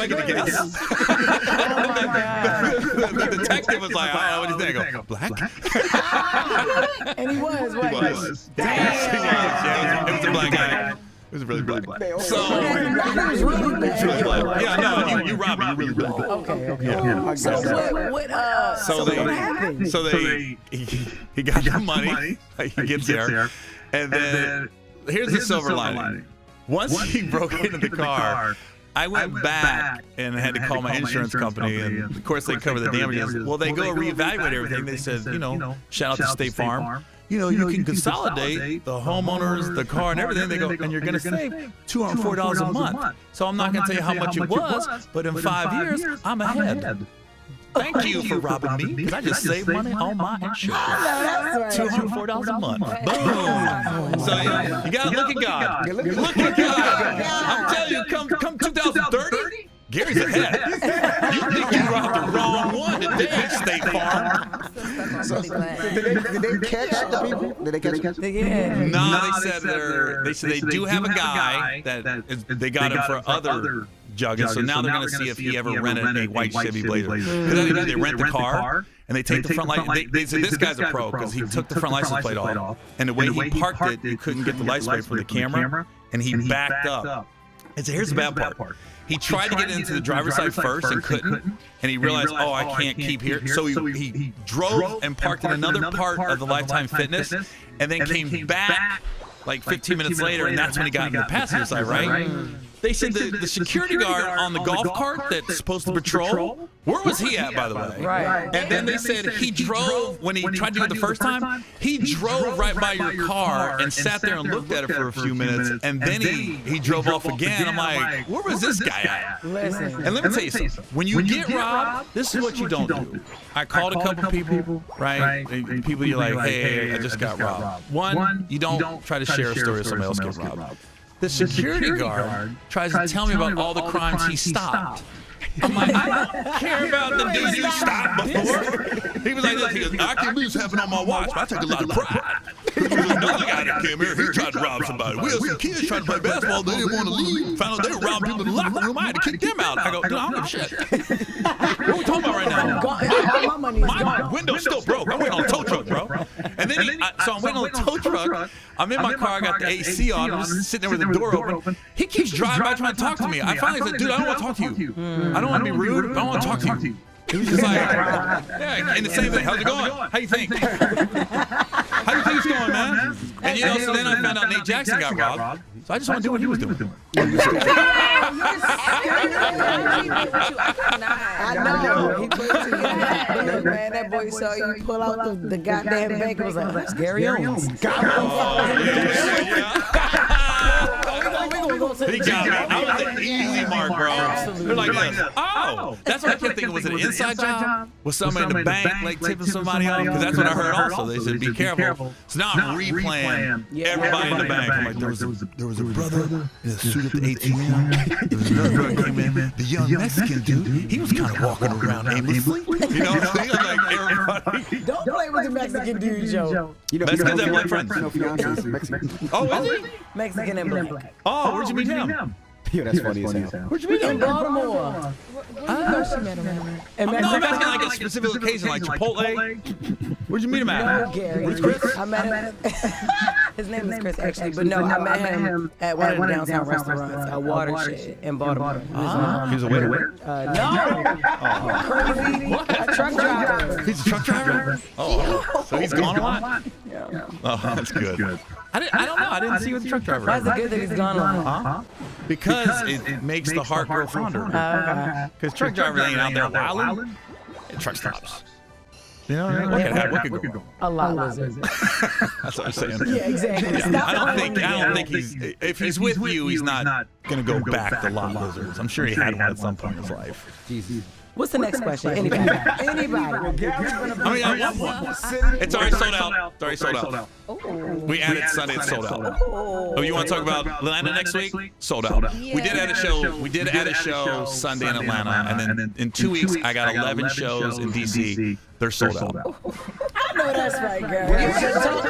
I get a guess? Oh my God. The detective was like, oh, what do you think? I go, black? And he was, He what? was. Yeah, it was a black guy. It was really black. So, He was really bad. yeah, no, you robbed me. You're really black. Okay. So what happened? So he got the money. He gets there. And then here's the silver lining. Once he broke into the car, I went back and had to call my insurance company, and of course they cover the damages. Well, they go reevaluate everything. They said, shout out to State Farm. You can consolidate the homeowners, the car, and everything. They go, and you're going to save $240 a month. So I'm not going to tell you how much it was, but in 5 years, I'm ahead. Thank you for robbing me, because I just saved money on my insurance. $204 a month. Boom. So you got to look at God. Look at God. I'm telling you, come 2030, Gary's ahead. You think you robbed the wrong one today, State Farm. Did they catch the people? Did they catch them? No, they said they do have a guy that they got him for other jugging. So now they're going to see if he ever rented a white Chevy Blazer. Because they rent the car and they take the front light. They said this guy's a pro because he took the front license plate off, and the way he parked it, you couldn't get the license plate from the camera, and he backed up. And so here's the bad part. He tried to get into the driver's side first and couldn't, and he realized, oh, I can't keep here. So he drove and parked in another part of the Lifetime Fitness, and then came back like 15 minutes later, and that's when he got into the passenger side, right? They said the security guard on the golf cart that's supposed to patrol, where was he at, by the way? Right. And then they said he drove, when he tried to do it the first time, he drove right by your car and sat there and looked at it for a few minutes, and then he drove off again. I'm like, where was this guy at? Listen. And let me tell you something. When you get robbed, this is what you don't do. I called a couple people, right? People you're like, hey, I just got robbed. One, you don't try to share a story of somebody else getting robbed. The security guard tries to tell me about all the crimes he stopped. I'm like, I don't care about the dudes you stopped before. He was like this. He goes, I can lose having on my watch, but I take a lot of pride. There was another guy that came here. He tried to rob somebody. We had some kids trying to play basketball. They didn't want to leave. Found out they were robbing people in the locker room. I had to kick them out. I go, dude, I don't give a shit. What are we talking about right now? My window's still broke. I'm waiting on a tow truck, bro. And then so I'm waiting on the tow truck. I'm in my car. I got the AC on. I'm just sitting there with the door open. He keeps driving by trying to talk to me. I finally said, dude, I don't want to talk to you. I don't want to be rude, but I don't want to talk to you. He was just like, yeah, and the same thing. How's it going? How you think? How do you think it's going, man? And so then I found out Nate Jackson got robbed. So I just want to do what he was doing. I know. He put it together. Man, that boy saw you pull out the goddamn bank and was like, that's Gary Owens. He got me. I was an easy mark, bro. They're like this. Oh, that's what I kept thinking. Was it an inside job? Was somebody in the bank like tipping somebody off? Because that's what I heard also. They said, be careful. So now I'm replaying everybody in the bank. I'm like, there was a brother in a suit at the ATM. There was another brother came in. The young Mexican dude, he was kind of walking around aimlessly. You know what I'm saying? Like everybody. Don't play with the Mexican dude, Joe. Mexicans have black friends. Oh, is he? Mexican and black. Oh, where'd you meet him? Yeah, that's funny as hell. Where'd you meet him? In Baltimore. She met him. No, I'm asking like a specific occasion, like Chipotle. Where'd you meet him at? No, Gary. I met him. His name is Chris, actually. But no, I met him at one of the downtown restaurants, a Watershed in Baltimore. He's a waiter? No. Crazy. What? A truck driver. He's a truck driver? Oh, so he's gone a lot? Yeah. Oh, that's good. I don't know. I didn't see what the truck driver Why is is. it good that he's gone a lot? Because it makes the heart grow fonder. Because truck drivers ain't out there wilding. Truck stops. You know what could go wrong? A lot was it. That's what I'm saying. Yeah, exactly. Yeah. I don't think he's, if he's with you, he's not going to go back to lot lizards. I'm sure he had one at some point in his life. What's the next question? Anybody? I mean, at one point. It's already sold out. It's already sold out. We added Sunday, it's sold out. Oh, you want to talk about Atlanta next week? Sold out. We did add a show. We did add a show Sunday in Atlanta, and then in 2 weeks I got 11 shows in DC. They're sold out. I know that's right, girl. You better talk.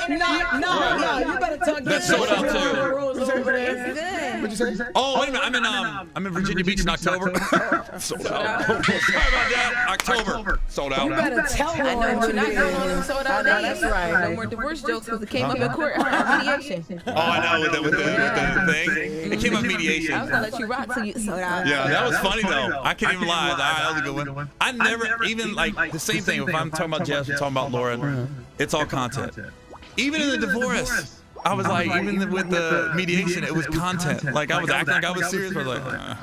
No. You better talk. That's sold out too. What'd you say? Oh, wait a minute. I'm in Virginia Beach in October. Sold out. Sorry about that. October. Sold out. You better tell I know Lauren you're not today. going on them sold out I know, days. that's right. No more divorce jokes because it came up in court mediation. Oh, I know with the thing. It came up mediation. I was gonna let you rock till you sold out. Yeah, that was funny though. I can't even lie. That was a good one. I never even like the same thing. If I'm talking about Jess, I'm talking about Lauren. It's all content. Even in the divorce, I was like, even with the mediation, it was content. Like I was acting like I was serious, but I was like,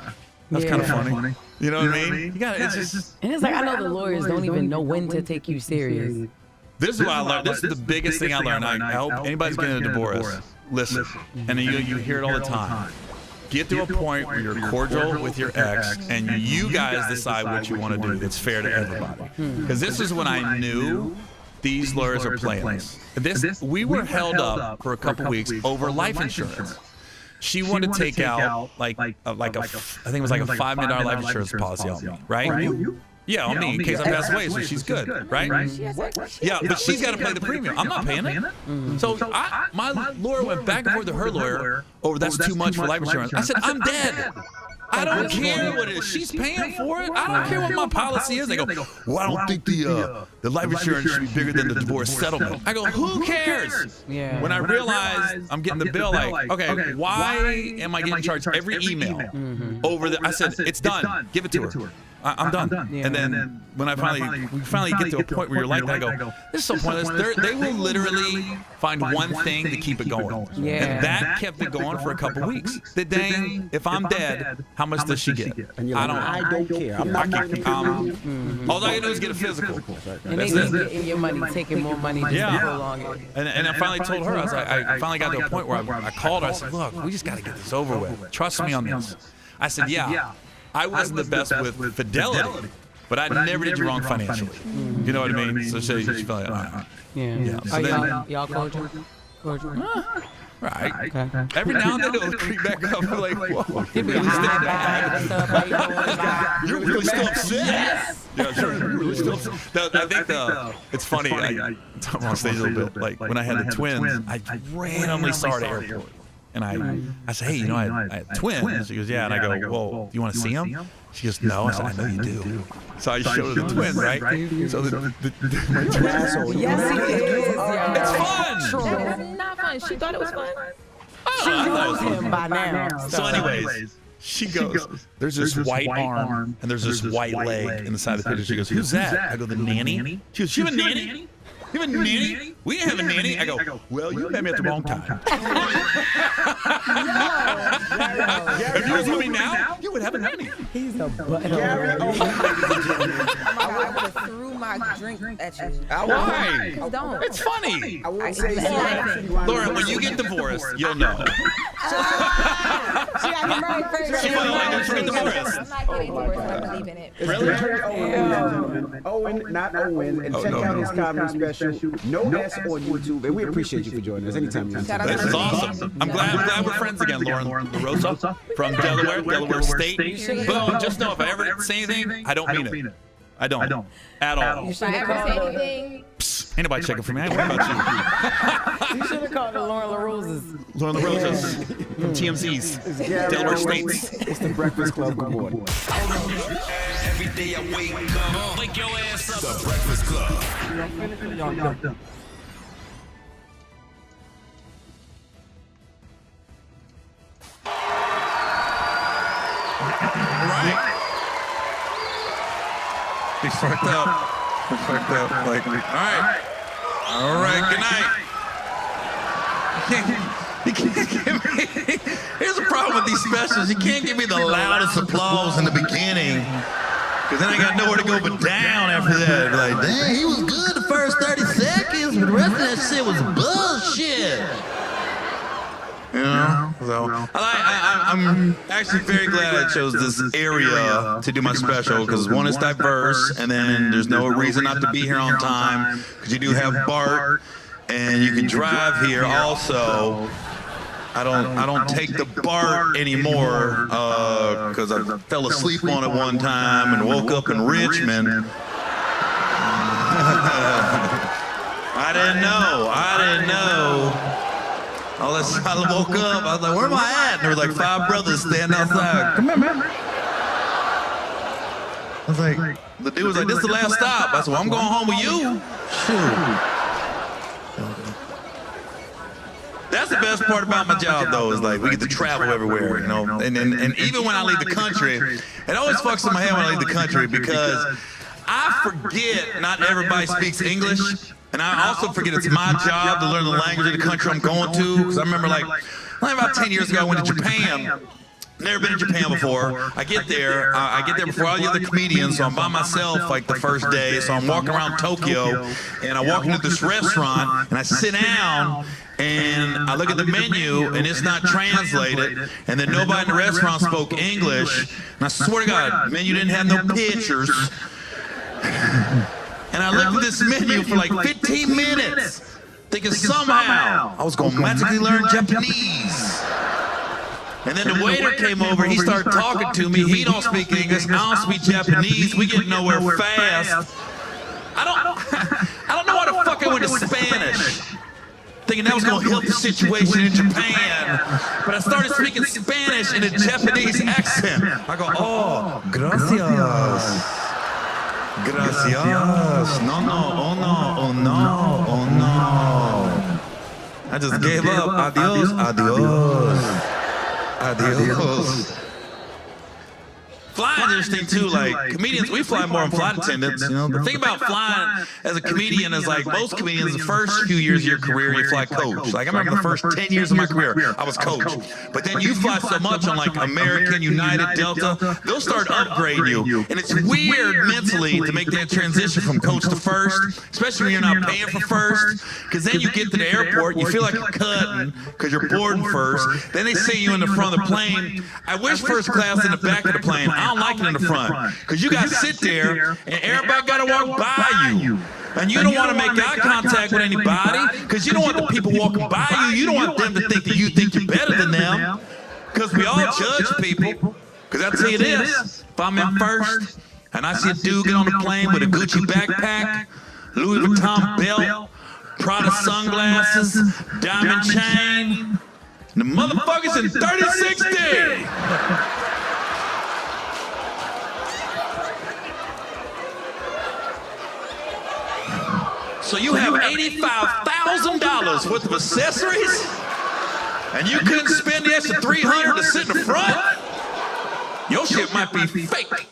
that's kind of funny. You know what I mean? You got it's just. And it's like, I know the lawyers don't even know when to take you serious. This is what I learned. This is the biggest thing I learned. I hope anybody's getting a divorce, listen, and you hear it all the time. Get to a point where you're cordial with your ex, and you guys decide what you want to do that's fair to everybody. Because this is when I knew these lawyers are playing this. We were held up for a couple weeks over life insurance. She wanted to take out I think it was like a $5 million life insurance policy on me, right? Yeah, on me in case I pass away, so she's good, right? Yeah, but she's got to pay the premium. I'm not paying it. So my lawyer went back and forth to her lawyer over that's too much for life insurance. I said, I'm dead. I don't care what it is. She's paying for it. I don't care what my policy is. They go, well, I don't think the life insurance should be bigger than the divorce settlement. I go, who cares? Yeah. When I realize I'm getting the bill, like, okay, why am I getting charged every email over the? I said, it's done. Give it to her. I'm done. Yeah. And then when we finally get to a point where you're like, I go, this is so pointless. They will literally find one thing to keep it going. Yeah. And that kept it going for a couple weeks. The dang, if I'm dead, how much does she get? I don't care. I'm not knocking all I can do is get a physical. And they keep getting your money, taking more money just to prolong it. And I finally told her, I was like, I finally got to a point where I called her. I said, look, we just got to get this over with. Trust me on this. I said, yeah. I wasn't the best with fidelity, but I never did you wrong financially. You know what I mean? So she felt like, all right. Yeah. So Are then, y'all cordial? right. Okay. Every now and then it'll creep back up. I'm like, whoa. It be You're high back stuff. How you doing? You're really still upset? Yes. Yeah, sure. You're really still upset. I think it's funny. I talk on stage a little bit. Like when I had the twins, I randomly saw her at the airport. And I said, hey, you know, I had twins. She goes, yeah. And I go, well, do you want to see them? She goes, no. I said, I know you do. So I showed her the twins, right? So my twins. Yes, it is. It's fun. That's not fun. She thought it was fun. She knows him by now. So anyways, she goes, there's this white arm and there's this white leg in the side of the picture. She goes, who's that? I go, the nanny. She goes, you have a nanny? You have a nanny? We didn't have a nanny. I go, well, you met me at the wrong time. If you was with me now, you would have a nanny. He's a butthole. I would have threw my drink at you. Why? Don't. It's funny. I won't say Lauren, when you get divorced, you'll know. She got him right first. She might like to get divorced. I'm not getting divorced. I believe in it. Really? Owen, not Owen, and check out his comedy special. No S on YouTube, and we appreciate you for joining us anytime you want. This is awesome. I'm glad we're friends again, Lauren LaRosa from Delaware State. Boom. Just know if I ever say anything, I don't mean it. I don't. At all. You If should I have ever say called anything, Ain't nobody checking for me. I ain't worried about You should have called her Lauren LaRosa's. you. Lauren LaRosa's from TMZ's. Delaware States. It's the Breakfast Club. Good morning. Every day I wake up, wake your ass up. The Breakfast Club. Right. He's fucked up. He's fucked up. Like, all right. Good night. You can't give me. Here's the problem with these specials. You can't give me the loudest applause in the beginning, because then I got nowhere to go but down after that. Like, dang, he was good the first 30 seconds, but the rest of that shit was bullshit. You know, so I'm actually very glad I chose this area to do my special, because one, is diverse, and then there's no reason not to be here on time, because you do have BART, and you can drive here also. I don't take the BART anymore because I fell asleep on it one time and woke up in Richmond. I didn't know All that I woke up. I was like, where am I at? And there were like 5 brothers standing outside. Come here, man. I was like, the dude was like, this is the last stop. I said, well, I'm going home with you. Shoot. That's the best part about my job, though, is like we get to travel everywhere, you know. And even when I leave the country, it always fucks in my head when I leave the country because I forget not everybody speaks English. And I also forget it's my job to learn the language of the country I'm going to. Because I remember like about 10 years ago, I went to Japan. Never been to Japan before. I get there before all the other comedians, so I'm by myself like the first day. So I'm walking around Tokyo, and I walk into this restaurant, and I sit down, and I look at the menu, and it's not translated, and then nobody in the restaurant spoke English. And I swear to God, the menu didn't have no pictures. And I looked at this menu for like 15 minutes, thinking somehow I was going to magically learn Japanese. And then the waiter came over, he started talking to me. He don't speak English, I don't speak Japanese. We get nowhere fast. I don't know why the fuck I went to Spanish, thinking that was going to help the situation in Japan. But I started speaking Spanish in a Japanese accent. I go, oh, gracias. Gracias. No, oh no, oh no, oh no. I just gave up. Adios, adios. Adios. Flying is interesting too. Like comedians, we fly more than flight attendants. You know, the thing about flying as a comedian is like most comedians, the first few years of your career, you fly coach. Like I remember the first 10 years of my career, I was coach. But then you fly so much on like American, United, Delta, they'll start upgrading you, and it's weird mentally to make that transition from coach to first, especially when you're not paying for first. Because then you get to the airport, you feel like you're cutting because you're boarding first. Then they see you in the front of the plane. I wish first class in the back of the plane. I don't like it in the front because you got to sit there and everybody got to walk by you. And you don't want to make eye contact with anybody because you don't want the people walking by you. You don't want them to think that you think you're better than them because we all judge people. Because I tell you this, if I'm in first and I see a dude get on the plane with a Gucci backpack, Louis Vuitton belt, Prada sunglasses, diamond chain, the motherfucker's in 3060. So you have $85,000 worth of accessories, and you couldn't spend the extra $300 to sit in the front? Your shit might be fake.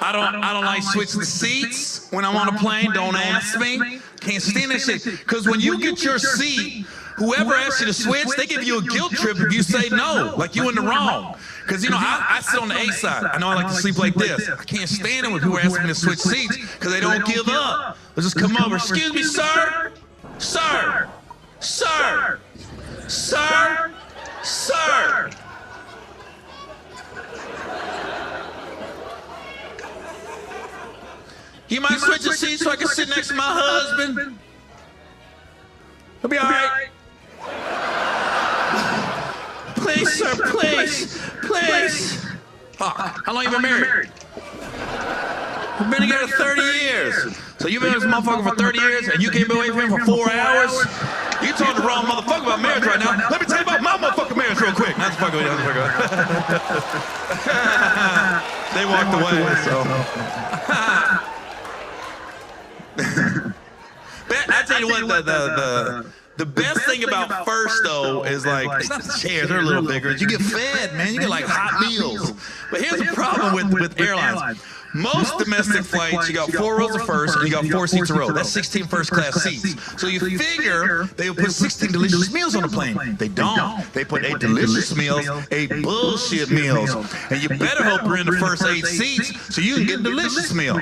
I don't like switching seats when I'm on a plane. Don't ask me. Can't stand that shit. Because when you get your seat, whoever asks you to switch, they give you a guilt trip if you say no, like you in the wrong. Because, you know, I sit on the A side. I know I like to sleep like this. I can't stand it when people ask me to switch seats because they don't give up. They'll just come over. Excuse me, sir. Sir. Sir. Sir. Sir. You might switch your seat so I can sit next to my husband. He'll be all right. Please, sir, please, please. Oh, how long you been married? We've been together 30 years. So you've been with this motherfucker for 30 years and you can't be away from him for 4 hours? You talking to the wrong motherfucker about marriage right now. Let me tell you about my motherfucking marriage real quick. Not the fuck with you, They walked away, so. I tell you what, the best thing about first though is like it's not the chairs, they're a little bigger. You get fed, man. You get like hot meals. But here's the problem with airlines. Most domestic flights, you got 4 rows of first and you got 4 seats a row. That's 16 first class seats. So you figure they will put 16 delicious meals on the plane. They don't. They put 8 delicious meals, 8 bullshit meals. And you better hope you're in the first 8 seats so you can get a delicious meal.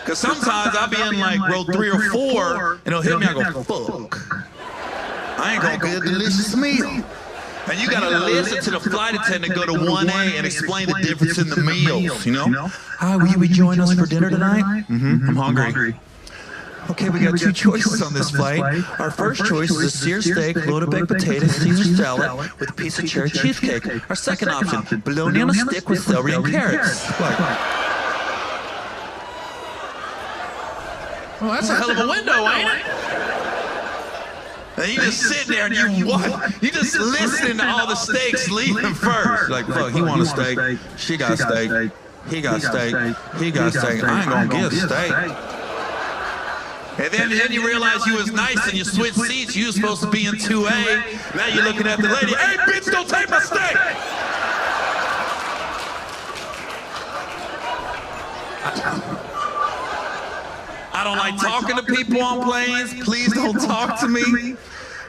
Because sometimes I'll be in like row 3 or 4 and it'll hit me, I go, fuck. I ain't gonna get a delicious meal. And you gotta listen to the flight attendant go to 1A and explain the difference in the meals, you know? Hi, will you be joining us for dinner tonight? I'm hungry. Okay, we got 2 choices on this flight. Our first choice is a seared steak, loaded baked potatoes, Caesar salad with a piece of cherry cheesecake. Our second option, bologna on a stick with celery and carrots. Well, that's a hell of a window, ain't it? And you just sitting there and you what? You just listening to all the steaks leaving first. Like, fuck, he want a steak. She got steak. He got steak. He got steak. I ain't gonna get steak. And then you realize you was nice and you switched seats. You was supposed to be in 2A. Now you're looking at the lady. Hey, bitch, don't take my steak. I don't like talking to people on planes. Please don't talk to me.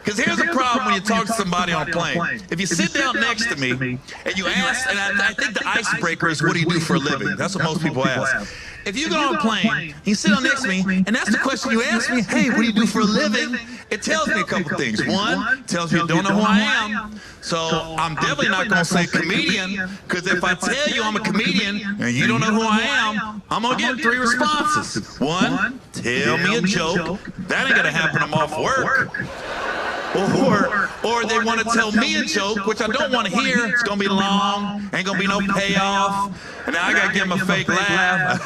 Because here's the problem when you talk to somebody on a plane. If you sit down next to me and you ask, and I think the icebreaker is, what do you do for a living? That's what most people ask. If you get on a plane, you sit down next to me, and that's the question you ask me, hey, what do you do for a living? It tells me a couple things. One, tells me you don't know who I am. So I'm definitely not going to say comedian, because if I tell you I'm a comedian and you don't know who I am, I'm going to get 3 responses. One, tell me a joke. That ain't going to happen. I'm off work. Or they want to tell me a joke, which I don't want to hear. It's going to be long. Ain't going to be no payoff. And now I got to give them a fake laugh.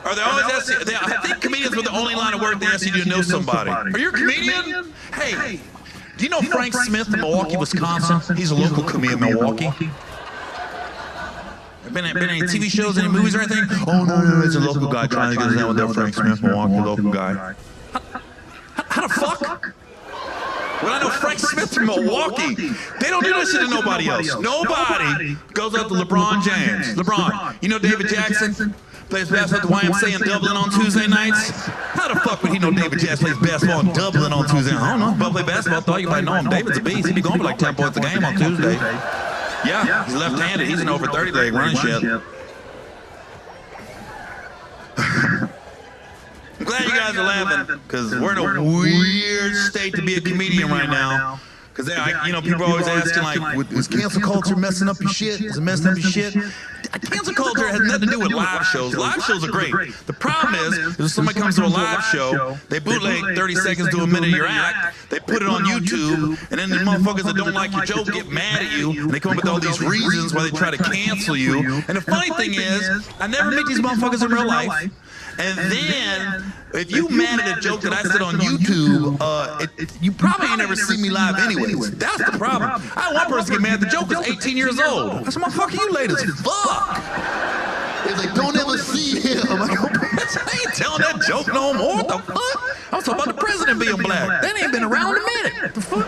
Or they always ask you, I think comedians were the only line of work they ask you to know somebody. Are you a comedian? Hey, do you know Frank Smith in Milwaukee, Wisconsin? He's a local comedian in Milwaukee. Been any TV shows, any movies or anything? Oh, no, it's a local guy trying to get us down with their Frank Smith, Milwaukee, local guy. How the fuck? When I know Frank Smith from Milwaukee, they don't do this shit to nobody else. Nobody goes up to LeBron James. LeBron, you know David Jackson? Plays basketball at the YMCA in Dublin on Tuesday nights. How the fuck would he know David Jackson plays basketball in Dublin on Tuesday? I don't know. But play basketball, thought you might know him. David's a beast. He'd be going for like 10 points a game on Tuesday. Yeah, he's left-handed. He's an over 30 leg running shit. I'm glad you guys are laughing, because we're in a weird state to be a comedian right now. Because, you know, people are always asking, like, is cancel culture messing up your shit? Is it messing up your shit? Cancel culture has nothing to do with live shows. Live shows are great. The problem is if somebody comes to a live show, they bootleg 30 seconds to a minute of your act, they put it on YouTube, and then the motherfuckers that don't like your joke get mad at you, and they come up with all these reasons why they try to cancel you. And the funny thing is, I never meet these motherfuckers in real life. And then, if you mad at a joke that I said on YouTube, you probably ain't never seen me live anyways. That's the problem. I had one person get mad at the joke was 18 years old. I said, motherfucker, you late as fuck. He's like, don't ever see him. I'm like, oh, bitch, I ain't telling that joke no more. What the fuck? I was talking about the president being black. That ain't been around in a minute. The fuck?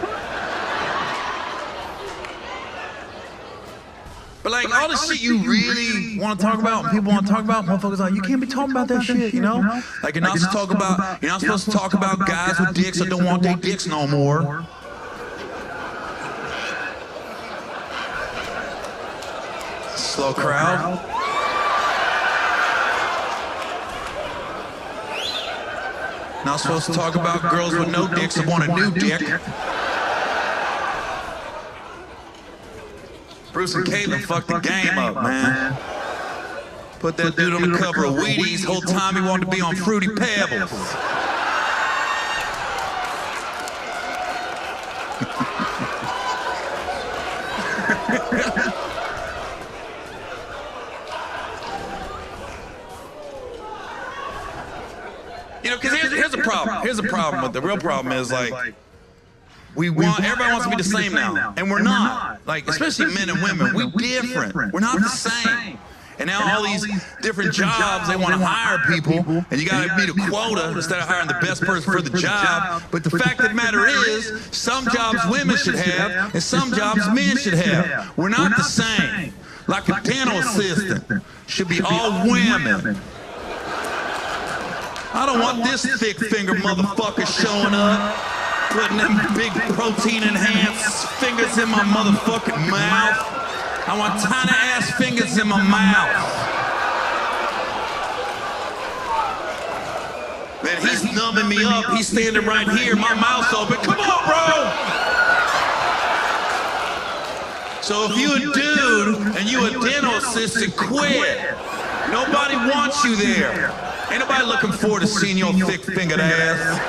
But like all the shit you really want to talk about, people want to talk about, motherfuckers like, you can't be talking about that shit, you know? Like you're not supposed to talk about guys with dicks that don't want their dicks no more. Slow crowd. Not supposed to talk about girls with no dicks that want a new dick. Bruce and Caitlin fucked the game up, man. Put that dude on the cover of Wheaties. Whole time he wanted to be on Fruity Pebbles. You know, because here's the problem. Here's the problem. But the real problem is like, everybody wants to be the same now, and we're not. Like, especially men and women, we're different. We're not the same. And now all these different jobs, they want to hire people, and you got to meet a quota instead of hiring the best person for the job. But the fact of the matter is, some jobs women should have, and some jobs men should have. We're not the same. Like a dental assistant should be all women. I don't want this thick finger motherfucker showing up. Putting them big protein-enhanced fingers in my motherfucking mouth. I want tiny-ass fingers in my mouth. Man, he's numbing me up. He's standing right here, my mouth's open. Come on, bro! So if you a dude and you a dental assistant, quit. Nobody wants you there. Ain't nobody looking forward to seeing your thick-fingered ass.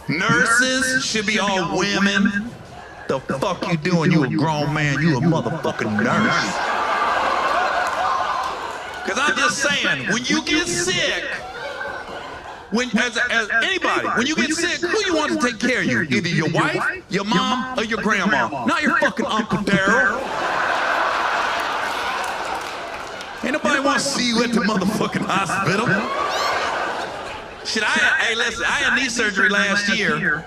Nurses should be all women. The fuck you doing? You a grown man. You a motherfucking nurse. Because I'm just saying, when you get sick, as anybody, when you get sick, who you want to take care of you? Either your wife, your mom, or your grandma. Not your fucking Uncle Daryl. Ain't nobody want to see you at the motherfucking hospital. Shit, hey, listen, I had knee surgery last year.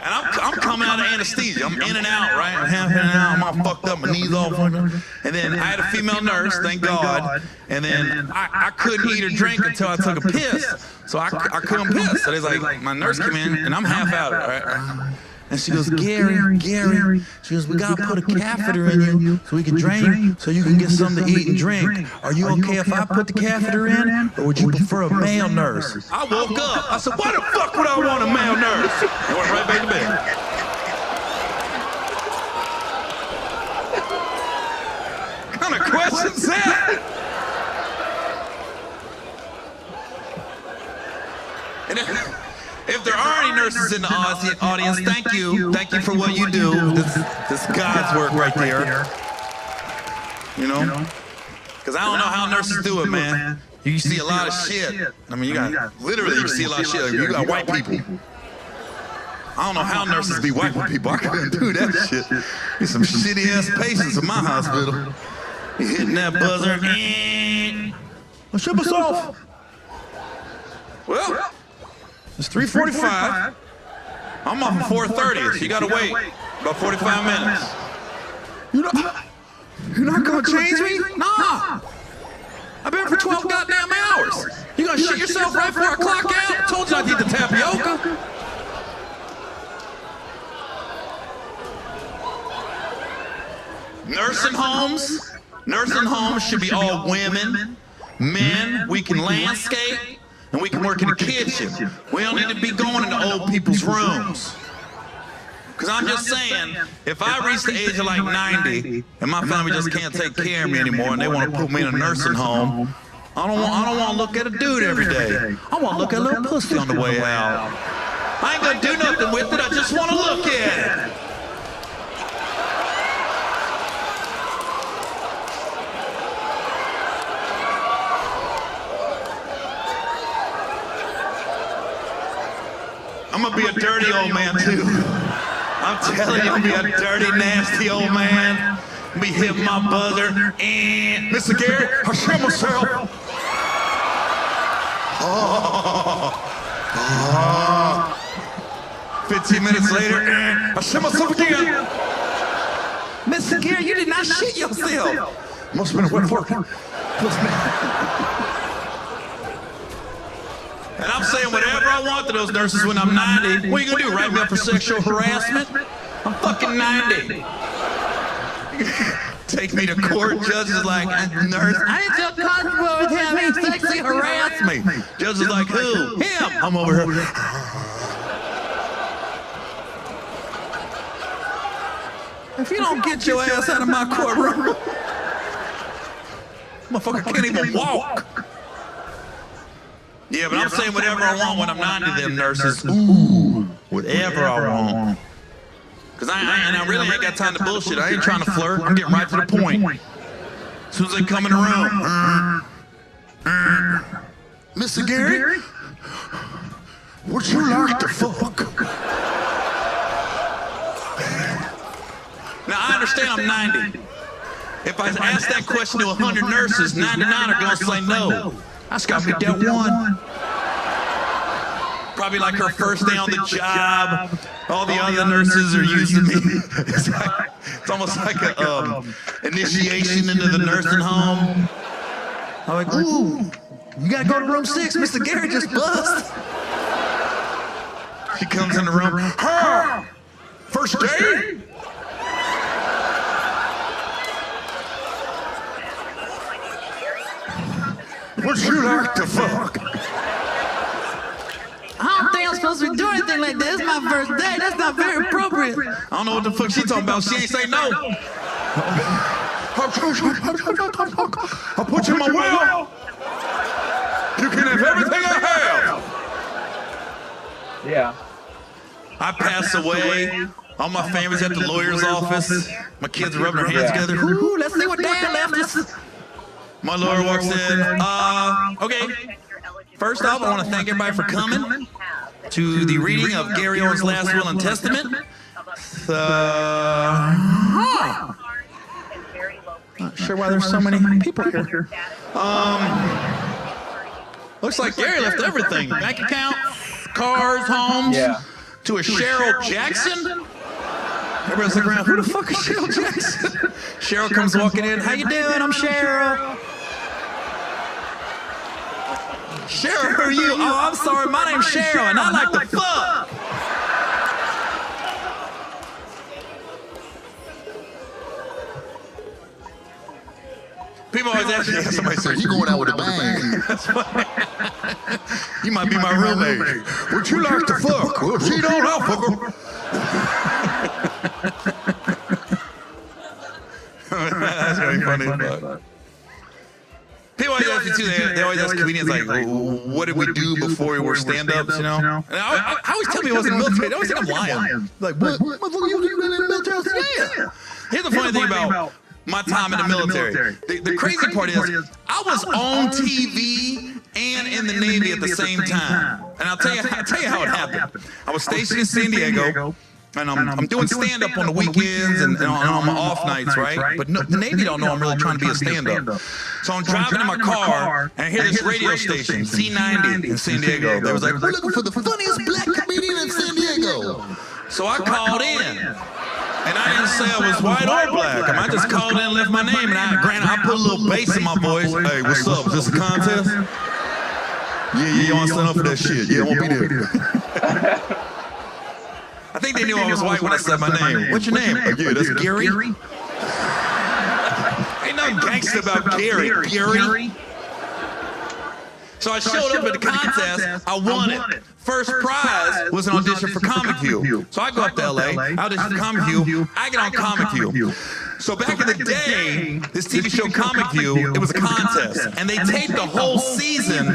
And I'm coming out of anesthesia. I'm in and out, right? I'm half in and out. I'm all fucked up. My knees all fucked up. And then I had a female nurse, thank God. And then I couldn't eat or drink until I took a piss. So I couldn't piss. So there's like, my nurse came in, and I'm half out of it, right? And she goes, Gary, she goes, we gotta put a catheter in you so we can drain you so you can get something to eat and drink. Are you okay if I put the catheter in, or would you prefer a male nurse? I woke up, I said, why the fuck would I want a male nurse? I went right back to bed. What kind of question's that? And then, if there are any nurses in the audience, thank you. Thank you for what you do. This God's work right there. You know? Because I don't know how nurses do it, man. You see a lot of shit. I mean, literally, you see a lot of shit. You got white people. I don't know how nurses be wiping people. I couldn't do that shit. There's some shitty-ass patients in my hospital. You hitting that buzzer. Well, ship us off. Well, it's 3:45. I'm off at 4:30, so you gotta wait about 45 minutes. You're not gonna change me? Nah. I've been here for 12 goddamn hours. You gonna shit yourself right before I clock out? I told you I'd eat the tapioca. Nursing homes should be all women. Men, we can landscape. And we can work in the kitchen. We don't need to be going into old people's rooms. Because I'm just saying, if I reach the age of like 90 and my family just can't take care of me anymore and they want to put me in a nursing home, I don't want to look at a dude every day. I want to look at a little pussy on the way out. I ain't going to do nothing with it. I just want to look at it. I'm gonna be a dirty old man too. I'm telling you, I'm gonna be a dirty, nasty old man. Be hitting my buzzer. And Mr. Gary, I shit myself. 15 minutes later, I shit myself again. Mr. Gary, you did not shit yourself. Must have been a wet fart. And I'm saying whatever I want to those nurses when I'm 90. What are you gonna do, write me up for sexual harassment? I'm fucking 90. Take me to court, judges like, nurse, I ain't so comfortable with him, he sexually harassed me. Judges like, who? Him. I'm over here. If you don't get your ass out of my courtroom, motherfucker can't even walk. Yeah, but I'm saying whatever I want when I'm 90, them nurses. Ooh, whatever I want. Because I really ain't got time to bullshit. I ain't trying to flirt. I'm getting right to the point. As soon as they come in the room. Mr. Gary, would you like to fuck? Now, I understand I'm 90. If I ask that question to 100 nurses, 99 are going to say no. I just gotta be that one. Probably like her first day on the job. All the other nurses are using me. It's almost like a initiation into the nursing home. I'm like, ooh, you gotta go to room 6. Mr. Gary just bust. She comes in the room. Huh? First day? Would you like to fuck? I don't think I'm supposed to be doing anything like this. It's my first day. That's not very appropriate. I don't know what the fuck she talking about. She ain't say no. I'll put you in my will. You can have everything I have. Yeah. I pass away. All my family's at the lawyer's office. My kids are rubbing their hands together. Ooh, let's see what Dad left us. My lawyer walks in. Okay. First off, I want to thank everybody for coming to the reading of Gary Owen's last will and testament. Not sure why there's so many people here. Looks like Gary left everything. Bank account, cars, homes, to a Cheryl Jackson. Everybody's looking around, who the fuck is Cheryl Jackson? Cheryl comes walking in, how you doing? I'm Cheryl. Cheryl, who are you? Oh, I'm sorry, my name's Cheryl, and I like the fuck. People always ask me, somebody says, you going out with a bang. That's funny. You might be my roommate. Would you like to fuck? Well, she don't, I'll fuck her. That's really funny. But people always ask me too, they always ask comedians like, what did we do before we were stand-ups, you know? And I always tell people I was in the military. They always think I'm lying. Like, what? Motherfucker, you in the military? Yeah. Here's the funny thing about my time in the military. The crazy part is, I was on TV and in the Navy at the same time. And I'll tell you how it happened. I was stationed in San Diego, and I'm doing stand-up on the weekends and on my off nights, right? But the Navy don't know I'm really trying to be a stand-up. So I'm driving in my car, and I hear this radio station, Z90 in San Diego. They was like, we're looking for the funniest black comedian in San Diego. So I called in. And I didn't say I was white or black. I just called in and left my name. And I put a little bass in my voice. Hey, what's up? Is this a contest? Yeah, you want to sign up for that shit? Yeah, I won't be there. I think they knew I was white when I said my name. What's your name? Yeah, that's Gary. Ain't nothing gangster about Gary. Gary. So I showed up at the contest. I won it. First prize was an audition for Comic View. So I go up to LA, I audition for Comic View, I get on Comic View. So back in the day, this TV show Comic View, it was a contest. And they taped the whole season.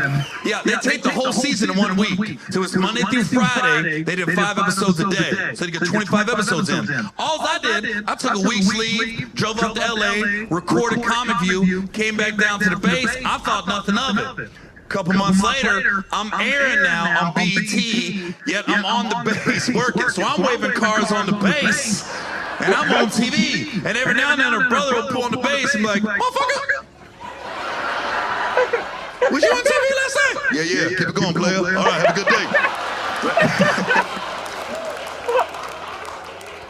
Yeah, they taped the whole season in 1 week. So it was Monday through Friday. They did 5 episodes a day. So they get 25 episodes in. All I did, I took a week's leave, drove up to LA, recorded Comic View, came back down to the base. I thought nothing of it. Couple months later, I'm airing now on BET, yet I'm on the base working. So I'm waving cars on the base, and I'm on TV. And every now and then, a brother will pull on the base and be like, motherfucker, was you on TV last night? Yeah, keep it going, player. All right, have a good day.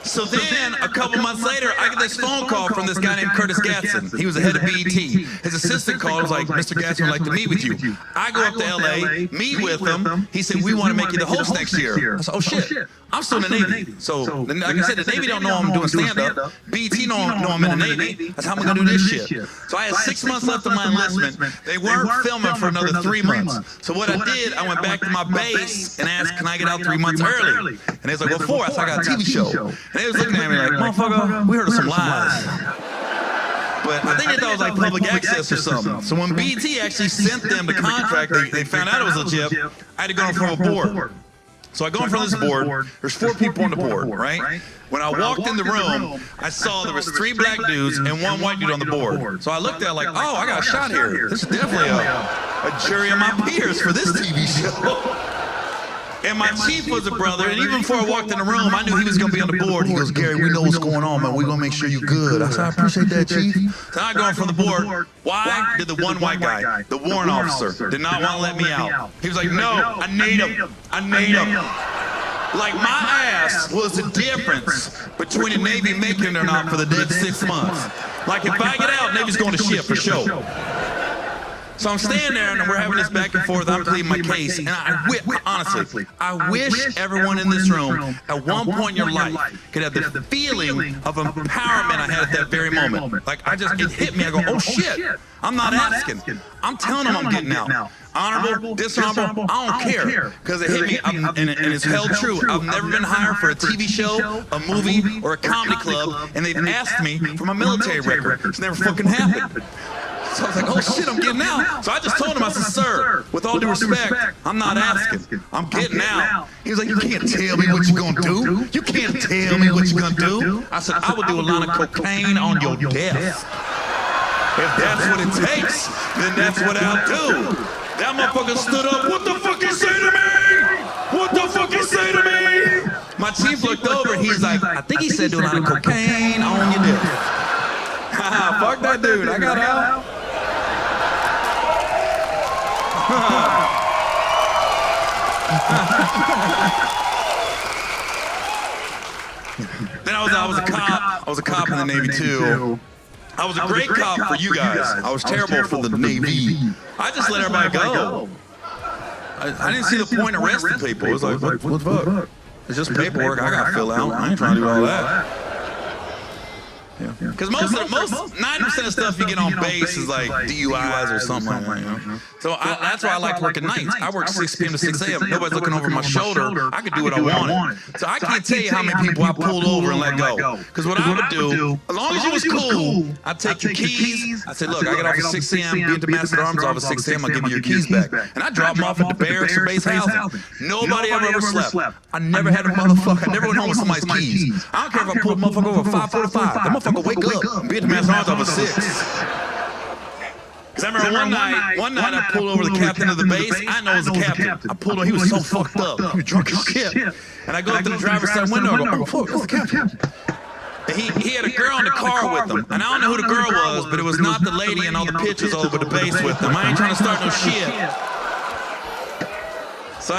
So then, a couple months later, I get this phone call from this guy named Curtis Gatson. He was the head of BET. His assistant called, was like, Mr. Gatson would like to meet with you. I go up to LA, meet with him. He said, we want to make you the host next year. I said, oh shit, I'm still in the Navy. So, like I said, the Navy don't know I'm doing stand-up. BET know I'm in the Navy. That's how I'm going to do this shit. So I had 6 months left of my enlistment. They weren't filming for another 3 months. So what I did, I went back to my base and asked, can I get out 3 months early? And they was like, well, 4. I said, I got a TV show. And they was looking at me like, motherfucker, we heard of some lies. But I think they thought it was like public access or something. So when BET actually sent them the contract, they found out it was legit, I had to go in front of a board. So I go in front of this board, there's 4 people on the board, right? When I walked in the room, I saw there was 3 black dudes and 1 white dude on the board. So I looked at it like, oh, I got a shot here. This is definitely a jury of my peers for this TV show. And my chief was a brother, and even before I walked in the room, I knew he was going to be on the board. He goes, Gary, we know what's going on, man. We're going to make sure you're good. I said, I appreciate that, chief. So I go in from the board. Why did the one white guy, the warrant officer, did not want to let me out? He was like, no, I need him. I need him. Like, my ass was the difference between the Navy making it or not for the next 6 months. Like, if I get out, Navy's going to ship for sure. So I'm standing there and we're having this back and forth. I'm pleading my case, and honestly, I wish everyone in this room at one point in your life could have the feeling of empowerment I had at that very moment. Like, it hit me. I go, oh shit, I'm not asking. I'm telling them I'm getting out. Honorable, dishonorable, I don't care. Because it hit me, and it's held true. I've never been hired for a TV show, a movie, or a comedy club, and they've asked me for my military record. It's never fucking happened. So I was like, oh shit, I'm getting out. So I just told him, I said, sir, with all due respect, I'm not asking. I'm getting out. He was like, you can't tell me what you're gonna do. You can't tell me what you're gonna do. I said, I will do a line of cocaine on your desk. If that's what it takes, then that's what I'll do. That motherfucker stood up, what the fuck you say to me? What the fuck you say to me? My chief looked over, he's like, I think he said do a line of cocaine on your desk. Haha, fuck that dude, I got out. Then I was a cop. I was a cop in the Navy too. I was a great cop for you guys. I was terrible for the Navy. I just let everybody go. I didn't see the point of arresting people. It was like, what the fuck? It's just paperwork I gotta fill out. I ain't trying to do all that. Because most 90% of stuff you get on base is like DUIs or something like that, you know? So that's why I like working nights. I work 6 p.m. to 6 a.m. Nobody's looking over my shoulder. I could do what I wanted. So I can't tell you how many people I pulled over and let go. Because what I would do, as long as you was cool, I'd take your keys. I said, look, I get off at 6 a.m., be at the Master Arms office at 6 a.m., I'll give you your keys back. And I drop them off at the barracks or base housing. Nobody ever slept. I never had a motherfucker. I never went home with somebody's keys. I don't care if I pull a motherfucker over 5:45. That motherfucker wake up and be at the Master Arms office at 6. Because I remember one night I pulled over the captain of the base. I know it was the captain. I pulled over, he was so fucked up. He was drunk as shit. And I go up to the driver's side window and go, oh fuck, that's the captain. And he had a girl in the car with him. And I don't know who the girl was, but it was not the lady in all the pictures over the base with them. I ain't trying to start no shit. So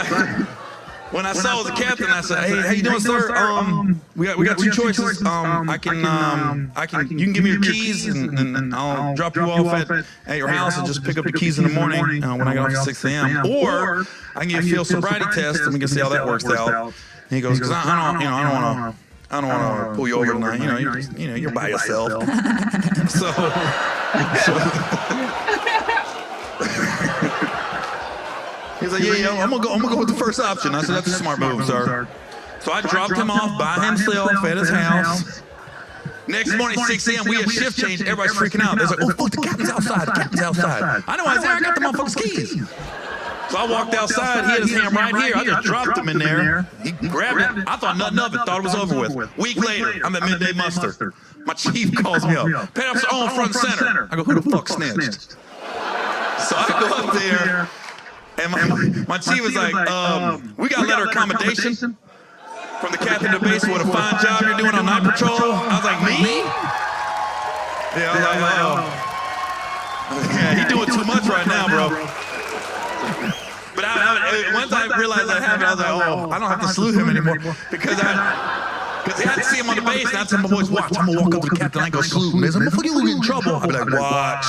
when I saw the captain, I said, "Hey, how you doing, sir? We got two choices. You can give me your keys, and I'll drop you off at your house and just pick up your keys in the morning when I get off at 6 a.m. Or I can give you a field sobriety test, and we can see how that works out." And he goes, "Because I don't want to pull you over tonight. You're by yourself." So he's like, yeah, I'm gonna go with the first option. I said, that's a smart move, sir. So I dropped him off by himself at his house. Next morning, 6 a.m., we had shift change. Everybody's freaking out. They're like, oh, fuck, the captain's outside. The captain's outside. I know I was there. I got the motherfucker's keys. So I walked outside. He had his hand right here. I just dropped him in there. He grabbed it. I thought nothing of it. Thought it was over with. Week later, I'm at midday muster. My chief calls me up. Pay officer on front and center. I go, who the fuck snitched? So I go up there. And my chief was like, we got letter of accommodation from the captain of the base. What a fine job you're doing on night patrol. I was like, me? Yeah, I was like, yeah, he doing too much right now, bro. But once I realized that happened, I was like, oh, I don't have to salute him anymore. Because they had to see him on the base, and I told my boys, watch, I'm gonna walk up to the captain, I ain't gonna salute him. They said, motherfucker, you gonna get in trouble. I'll be like, watch.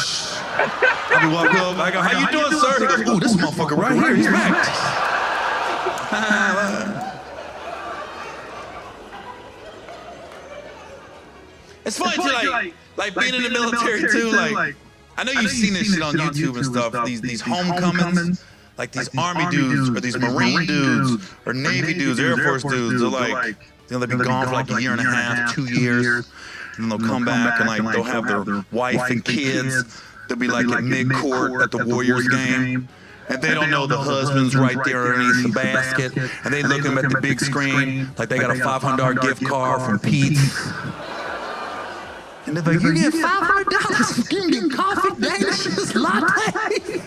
I'll be walking up, I go, how you doing, sir? He goes, ooh, this motherfucker right here, he's back. It's funny too, like being in the military too, like, I know you've seen this shit on YouTube and stuff, these homecomings, like these Army dudes, or these Marine dudes, or Navy dudes, Air Force dudes, they're like, they've been gone for like a year and a half, 2 years, and they'll come back and like they'll have their wife and kids. They'll be like at mid-court at the Warriors game, and they don't know the husband's right there underneath the basket, and they look at the big screen like they got a $500 gift card from Pete's. And they're like, you get $500, you can get coffee, Danish latte.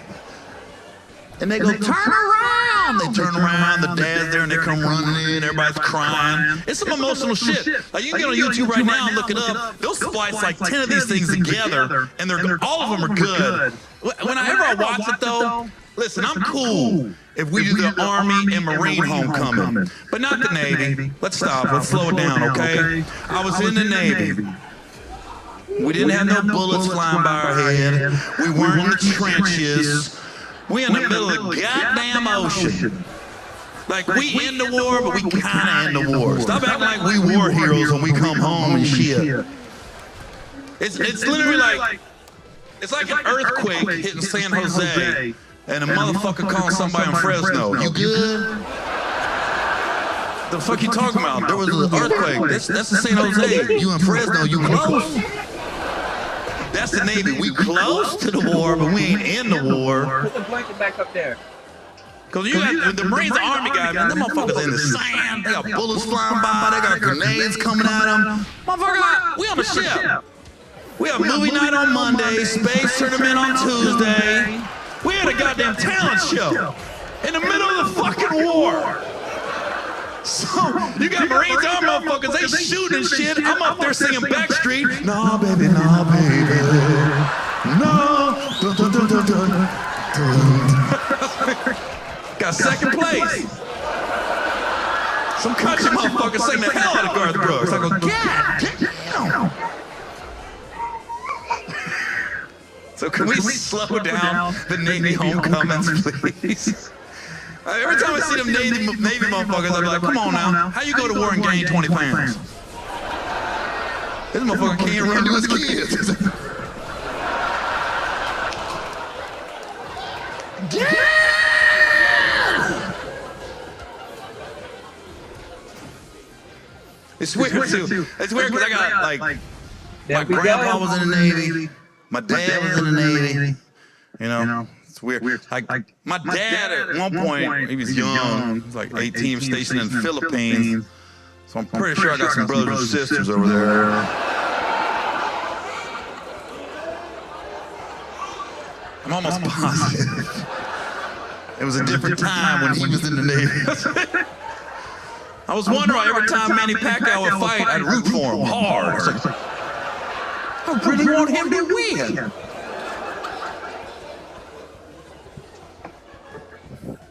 And they go, turn around. They turn around, the dad's there, and they come running in, everybody's crying. It's some emotional shit. Like, you can get on YouTube right now and look it up. They'll splice like 10 of these things together, and all of them are good. Whenever I watch it, though, listen, I'm cool if we do the Army and Marine homecoming, but not the Navy. Let's stop. Let's slow it down, okay? I was in the Navy. We didn't have no bullets flying by our head. We weren't in the trenches. We in the middle of the goddamn ocean. Like, we in the war, but we kinda in the war. Stop acting like we war heroes when we come home and shit. It's literally like, it's like an earthquake hitting San Jose, and a motherfucker calling somebody in Fresno. You good? The fuck you talking about? There was an earthquake. That's in San Jose. You in Fresno, you close. That's the Navy. We close to the war, but we ain't in the war. Put the blanket back up there. Cause you got the Marines, the Army guys, man. Them motherfuckers in the sand. They got bullets flying by. They got grenades coming at them. Motherfucker, we on the ship. We have movie night on Monday, space tournament on Tuesday. We had a goddamn talent show in the middle of the fucking war. So you got Marines, our motherfuckers, they shooting and shit. I'm up there singing Backstreet. No, baby, no, baby. No. Dun, dun, dun, dun, dun, dun. Got second place. Some country motherfuckers sing the hell out of Garth Brooks. I go, God damn. So can we slow down the Navy homecomings, please? Every time I see them Navy motherfuckers, I'm like, come on now. How you go to war and gain 20 pounds? This motherfucker can't run to his kids. It's weird too. It's weird because I got like my grandpa was in the Navy, my dad was in the Navy. You know, it's weird. Like my dad at one point, he was young. He was like 18, stationed in the Philippines. So I'm pretty sure I got some brothers and sisters over there. I'm almost positive. It was a different time when he was in the Navy. I was wondering why every time Manny Pacquiao would fight, I'd root for him hard. I really want him to win.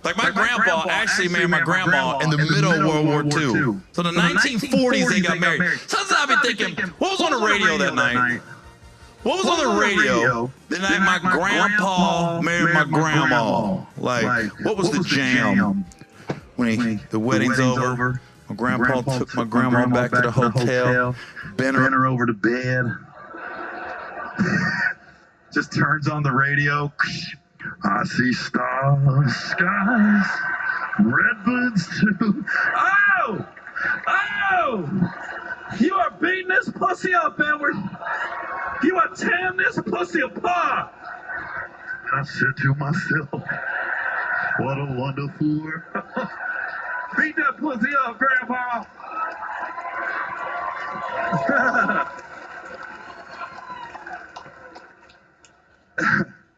Like my grandpa actually married my grandma in the middle of World War II. So in the 1940s they got married. Sometimes I've been thinking, what was on the radio that night? What was on the radio the night my grandpa married my grandma? Like, what was the jam? When the wedding's over, my grandpa took my grandma back to the hotel, bent her over the bed, just turns on the radio. I see stars, skies, redwoods too. Oh! Oh! You are beating this pussy up, Edward. You are tearing this pussy apart. And I said to myself, what a wonderful world. Beat that pussy up, Grandpa.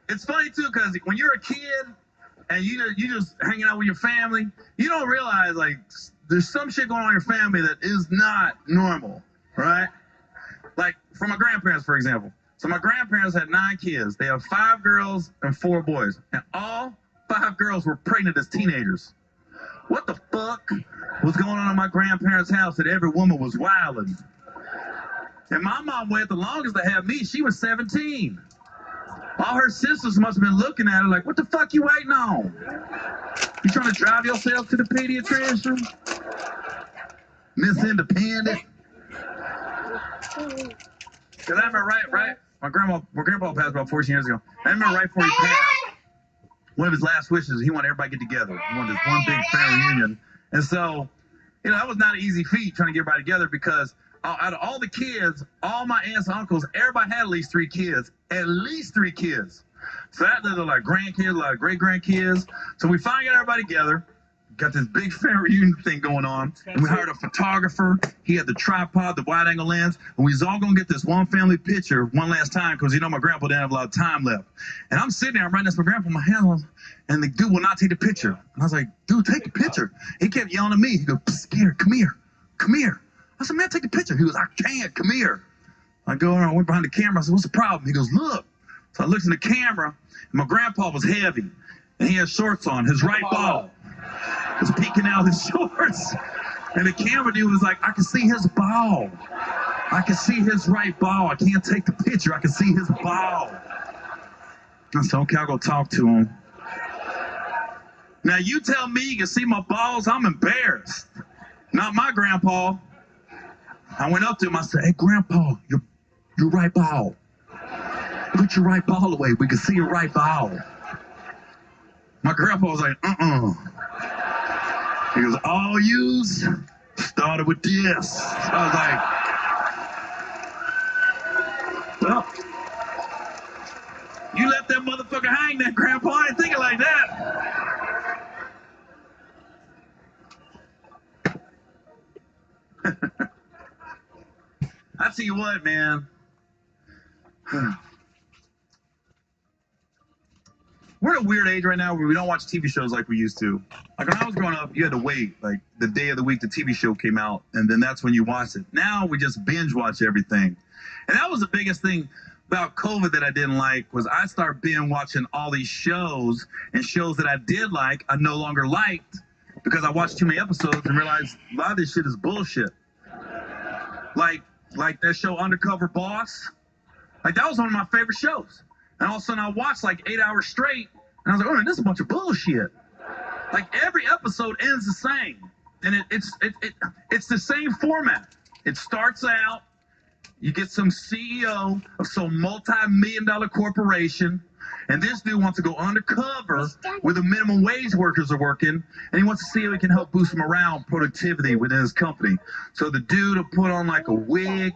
It's funny too, because when you're a kid and you just hanging out with your family, you don't realize like there's some shit going on in your family that is not normal, right? Like for my grandparents, for example. So my grandparents had 9 kids. They have 5 girls and 4 boys, and all 5 girls were pregnant as teenagers. What the fuck was going on in my grandparents' house that every woman was wilding? And my mom waited the longest to have me. She was 17. All her sisters must have been looking at her like, what the fuck you waiting on? You trying to drive yourself to the pediatrician? Miss Independent? Because I remember right, my grandpa passed about 14 years ago. I remember right before he passed, one of his last wishes, he wanted everybody to get together. He wanted this one big family reunion. And so, that was not an easy feat trying to get everybody together because out of all the kids, all my aunts and uncles, everybody had at least 3 kids. At least 3 kids. So that there's a lot of grandkids, a lot of great-grandkids. So we finally got everybody together. Got this big family reunion thing going on. And we hired a photographer. He had the tripod, the wide-angle lens. And we was all going to get this one family picture one last time because, my grandpa didn't have a lot of time left. And I'm sitting there, I'm writing this for grandpa in my hand. And the dude will not take the picture. And I was like, dude, take the picture. He kept yelling at me. He goes, scared, come here. Come here. I said, man, take the picture. He goes, I can't. Come here. I go around, went behind the camera. I said, what's the problem? He goes, look. So I looked in the camera, and my grandpa was heavy. And he had shorts on. His right ball was peeking out his shorts. And the camera dude was like, I can see his ball. I can see his right ball. I can't take the picture. I can see his ball. I said, okay, I'll go talk to him. Now, you tell me you can see my balls, I'm embarrassed. Not my grandpa. I went up to him, I said, hey, Grandpa, your right ball. Put your right ball away. We can see your right ball. My grandpa was like, He goes, all yous started with this. I was like, well, You left that motherfucker hang there, Grandpa. I didn't think it like that. I tell you what, man. We're in a weird age right now where we don't watch TV shows like we used to. Like when I was growing up, you had to wait like the day of the week the TV show came out, and then that's when you watched it. Now we just binge watch everything. And that was the biggest thing about COVID that I didn't like was I started binge watching all these shows, and shows that I did like I no longer liked because I watched too many episodes and realized a lot of this shit is bullshit. Like that show Undercover Boss. Like that was one of my favorite shows. And all of a sudden I watched like 8 hours straight, and I was like, oh man, this is a bunch of bullshit. Like every episode ends the same. And it's the same format. It starts out, you get some CEO of some multi-million-dollar corporation, and this dude wants to go undercover where the minimum wage workers are working, and he wants to see if he can help boost morale and productivity within his company. So the dude will put on like a wig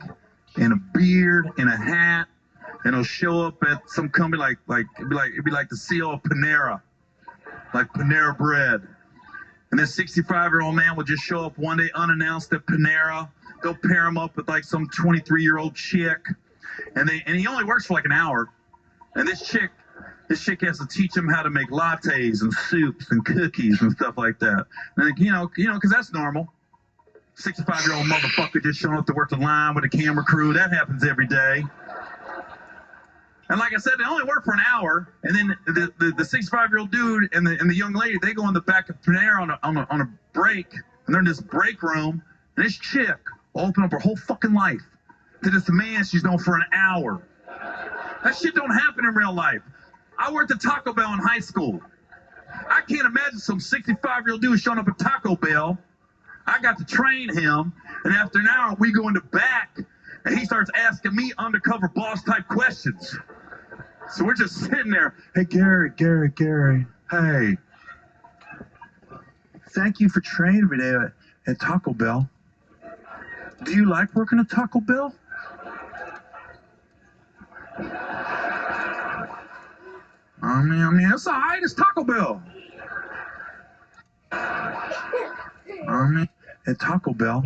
and a beard and a hat, and he'll show up at some company it'd be like the CEO of Panera, like Panera Bread. And this 65-year-old man will just show up one day unannounced at Panera. They'll pair him up with like some 23-year-old chick, and he only works for like an hour. And this chick has to teach him how to make lattes and soups and cookies and stuff like that. And you know, because that's normal. 65-year-old motherfucker just showing up to work the line with a camera crew. That happens every day. And like I said, they only work for an hour, and then the 65-year-old dude and the young lady, they go in the back of Panera on a break, and they're in this break room, and this chick will open up her whole fucking life to this man she's known for an hour. That shit don't happen in real life. I worked at Taco Bell in high school. I can't imagine some 65-year-old dude showing up at Taco Bell. I got to train him, and after an hour, we go in the back, and he starts asking me undercover boss type questions. So we're just sitting there. Hey, Gary. Hey. Thank you for training me today at Taco Bell. Do you like working at Taco Bell? I mean, it's all right. It's Taco Bell. I mean, at Taco Bell.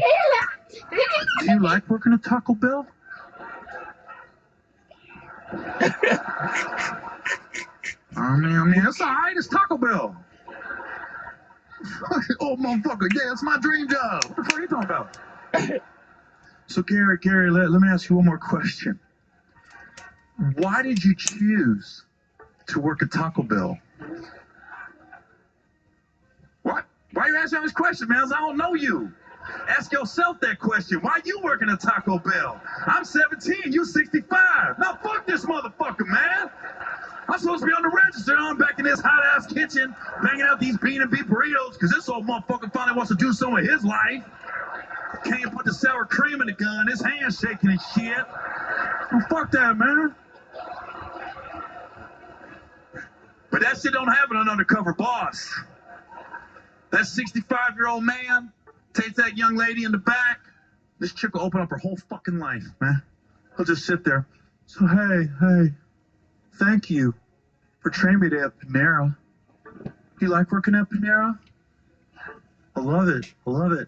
Do you like working at Taco Bell? I mean, it's all right. It's Taco Bell. Oh, motherfucker. Yeah, it's my dream job. What the fuck are you talking about? So, Gary, let me ask you one more question. Why did you choose to work at Taco Bell? What? Why are you asking this question, man? I don't know you. Ask yourself that question. Why you working at Taco Bell? I'm 17, you 65. Now fuck this motherfucker, man. I'm supposed to be on the register. I'm back in this hot-ass kitchen banging out these bean and beef burritos because this old motherfucker finally wants to do something with his life. Can't put the sour cream in the gun. His hand's shaking and shit. Well, fuck that, man. But that shit don't happen on Undercover Boss. That 65-year-old man takes that young lady in the back. This chick will open up her whole fucking life, man. He'll just sit there. So, hey, thank you for training me today at Panera. Do you like working at Panera? I love it.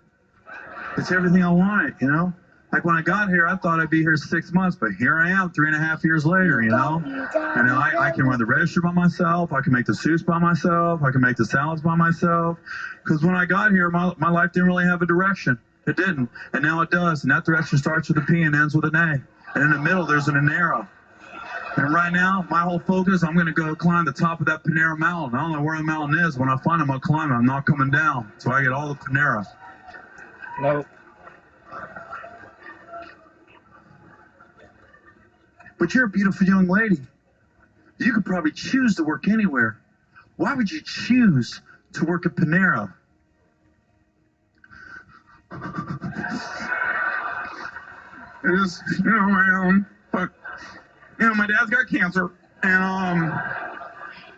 It's everything I wanted, you know? Like when I got here, I thought I'd be here 6 months, but here I am 3.5 years later, you know? And now I can run the register by myself. I can make the soups by myself. I can make the salads by myself. Because when I got here, my life didn't really have a direction. It didn't. And now it does. And that direction starts with a P and ends with an A. And in the middle, there's an arrow. And right now, my whole focus, I'm going to go climb the top of that Panera mountain. I don't know where the mountain is. When I find it, I'm going to climb it. I'm not coming down. So I get all the Panera. Nope. But you're a beautiful young lady. You could probably choose to work anywhere. Why would you choose to work at Panera? It's, man, but, my dad's got cancer, and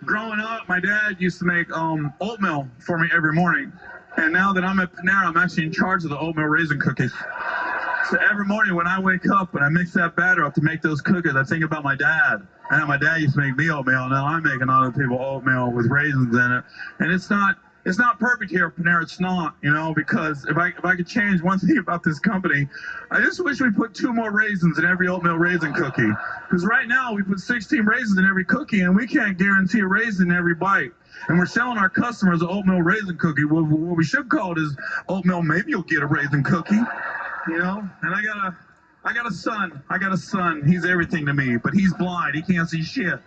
growing up, my dad used to make oatmeal for me every morning. And now that I'm at Panera, I'm actually in charge of the oatmeal raisin cookies. So every morning when I wake up and I mix that batter up to make those cookies, I think about my dad. And how my dad used to make me oatmeal. Now I'm making other people oatmeal with raisins in it. And it's not perfect here at Panera. It's not, you know, because if I could change one thing about this company, I just wish we put 2 more raisins in every oatmeal raisin cookie. Because right now we put 16 raisins in every cookie and we can't guarantee a raisin in every bite. And we're selling our customers an oatmeal raisin cookie. What we should call it is oatmeal, maybe you'll get a raisin cookie. You know, and I got a son. He's everything to me, but he's blind. He can't see shit.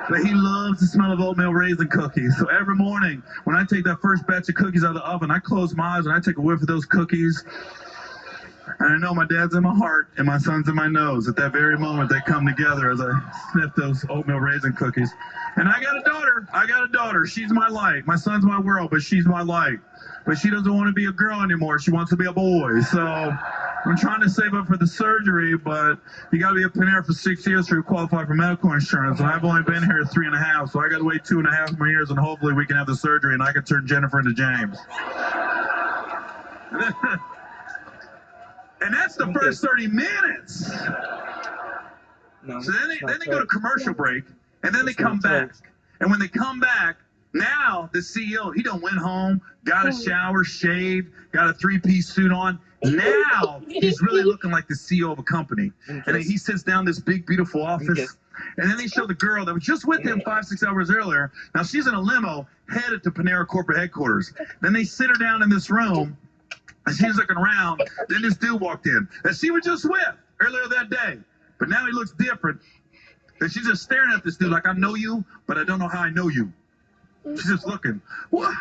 But he loves the smell of oatmeal raisin cookies. So every morning when I take that first batch of cookies out of the oven, I close my eyes and I take a whiff of those cookies. And I know my dad's in my heart and my son's in my nose. At that very moment, they come together as I sniff those oatmeal raisin cookies. And I got a daughter. She's my light. My son's my world, but she's my light. But she doesn't want to be a girl anymore. She wants to be a boy. So I'm trying to save up for the surgery, but you got to be a Panera for 6 years to qualify for medical insurance. And I've only been here 3.5, so I got to wait 2.5 more years, and hopefully we can have the surgery and I can turn Jennifer into James. And that's the first 30 minutes. No, so then they go to commercial break, and then they come back. And when they come back, now the CEO, he done went home, got a shower, shaved, got a 3-piece suit on. Now he's really looking like the CEO of a company. And then he sits down in this big, beautiful office. And then they show the girl that was just with him 5-6 hours earlier. Now she's in a limo headed to Panera corporate headquarters. Then they sit her down in this room. And she's looking around. Then this dude walked in that she was just with earlier that day. But now he looks different. And she's just staring at this dude like, I know you, but I don't know how I know you. She's just looking. What?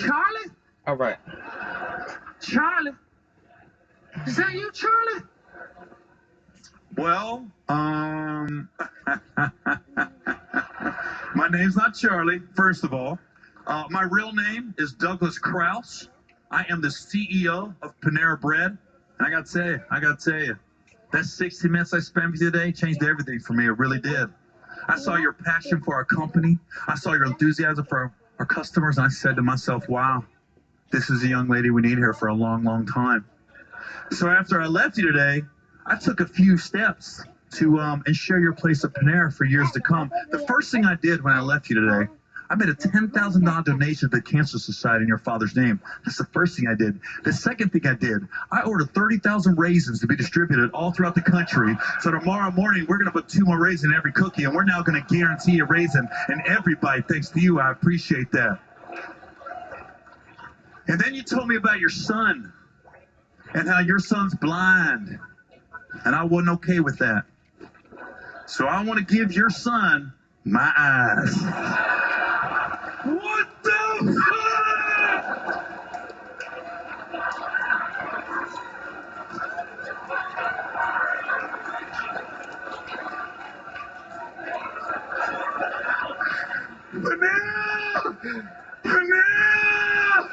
Charlie? All right. Charlie? Is that you, Charlie? Well, my name's not Charlie, first of all. My real name is Douglas Krause. I am the CEO of Panera Bread. And I got to tell you, that 60 minutes I spent with you today changed everything for me. It really did. I saw your passion for our company. I saw your enthusiasm for our customers. And I said to myself, wow, this is a young lady we need here for a long, long time. So after I left you today, I took a few steps to ensure your place at Panera for years to come. The first thing I did when I left you today, I made a $10,000 donation to the Cancer Society in your father's name. That's the first thing I did. The second thing I did, I ordered 30,000 raisins to be distributed all throughout the country. So tomorrow morning, we're going to put 2 more raisins in every cookie, and we're now going to guarantee a raisin in every bite. Thanks to you, I appreciate that. And then you told me about your son and how your son's blind. And I wasn't okay with that. So I want to give your son my eyes. What the fuck? Panera! Panera!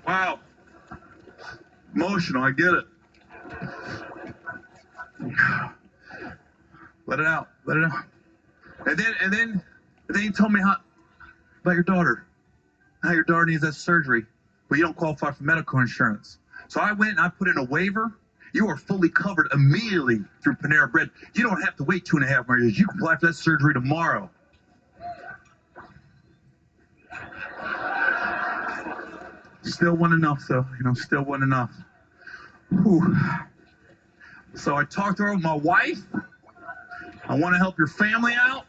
Wow. Emotional, I get it. Let it out. Let it out. And then you told me about your daughter. How your daughter needs that surgery, but you don't qualify for medical insurance. So I went and I put in a waiver. You are fully covered immediately through Panera Bread. You don't have to wait 2.5 more years. You can apply for that surgery tomorrow. Still wasn't enough, though. Still wasn't enough. Whew. So I talked to her with my wife. I want to help your family out,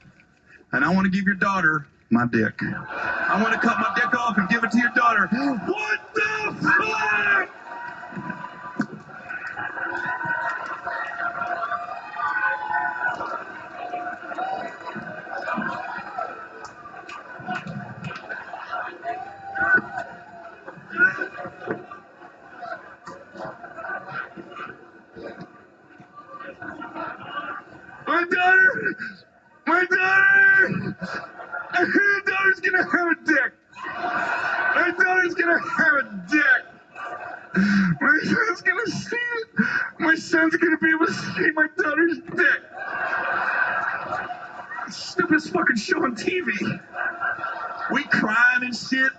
and I want to give your daughter my dick. I want to cut my dick off and give it to your daughter. What the fuck? My daughter's gonna have a dick. My daughter's gonna have a dick. My son's gonna see it. My son's gonna be able to see my daughter's dick. Stupidest fucking show on TV. We crying and shit.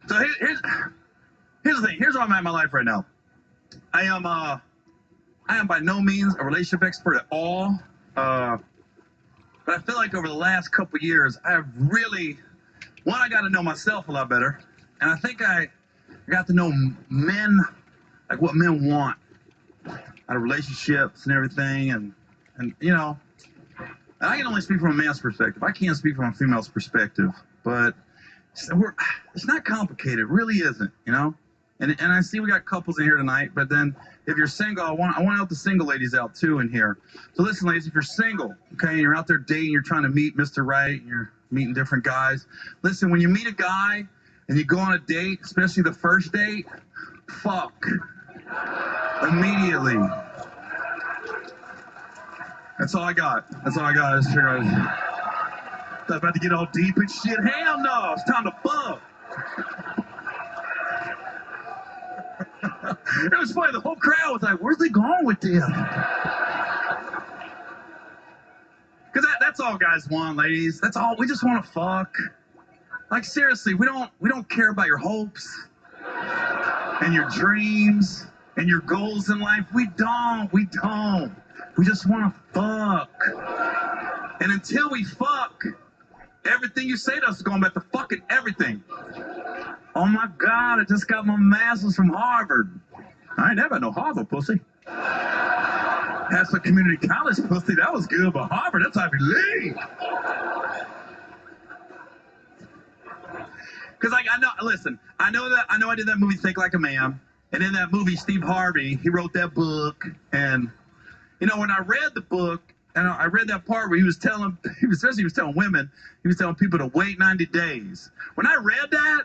So here's the thing. Here's where I'm at in my life right now. I am by no means a relationship expert at all. But I feel like over the last couple years, I have really, I got to know myself a lot better. And I think I got to know men, like what men want out of relationships and everything. And you know, and I can only speak from a man's perspective. I can't speak from a female's perspective. But it's not complicated. It really isn't, you know? And I see we got couples in here tonight, but then if you're single, I want to help the single ladies out too in here. So listen, ladies, if you're single, okay, and you're out there dating, you're trying to meet Mr. Right, and you're meeting different guys. Listen, when you meet a guy and you go on a date, especially the first date, fuck immediately. That's all I got. That's all I got. Just figure out. I'm about to get all deep and shit. Hell no, it's time to fuck. It was funny, the whole crowd was like, where's they going with this? Because that's all guys want, ladies. That's all, we just want to fuck. Like seriously, we don't care about your hopes and your dreams and your goals in life. We don't. We just want to fuck. And until we fuck, everything you say to us is going back to fucking everything. Oh my God, I just got my master's from Harvard. I ain't never had no Harvard pussy. Had some community college pussy, that was good, but Harvard, that's Ivy League. Because like, I know I did that movie Think Like a Man. And in that movie, Steve Harvey, he wrote that book. And, you know, when I read the book, and I read that part where he was telling women, he was telling people to wait 90 days. When I read that,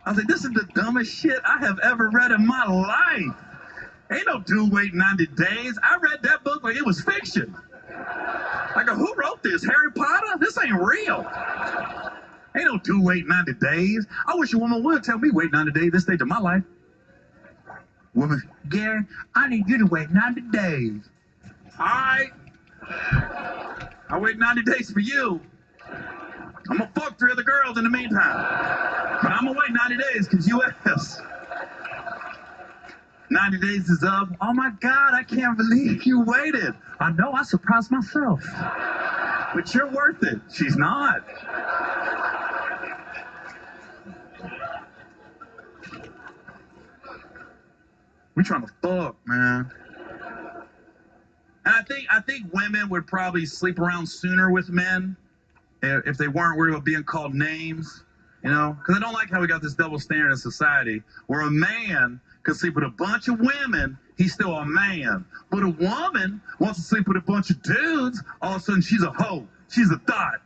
I was like, this is the dumbest shit I have ever read in my life. Ain't no dude waiting 90 days. I read that book like it was fiction. Like, who wrote this? Harry Potter? This ain't real. Ain't no dude waiting 90 days. I wish a woman would tell me wait 90 days this stage of my life. Woman, Gary, I need you to wait 90 days. All right. I'll wait 90 days for you. I'm gonna fuck 3 other girls in the meantime. But I'm gonna wait 90 days because you asked. 90 days is up. Oh my God, I can't believe you waited. I know, I surprised myself. But you're worth it. She's not. We trying to fuck, man. And I think women would probably sleep around sooner with men if they weren't worried about being called names, you know? Because I don't like how we got this double standard in society where a man could sleep with a bunch of women, he's still a man. But a woman wants to sleep with a bunch of dudes, all of a sudden she's a hoe, she's a thought.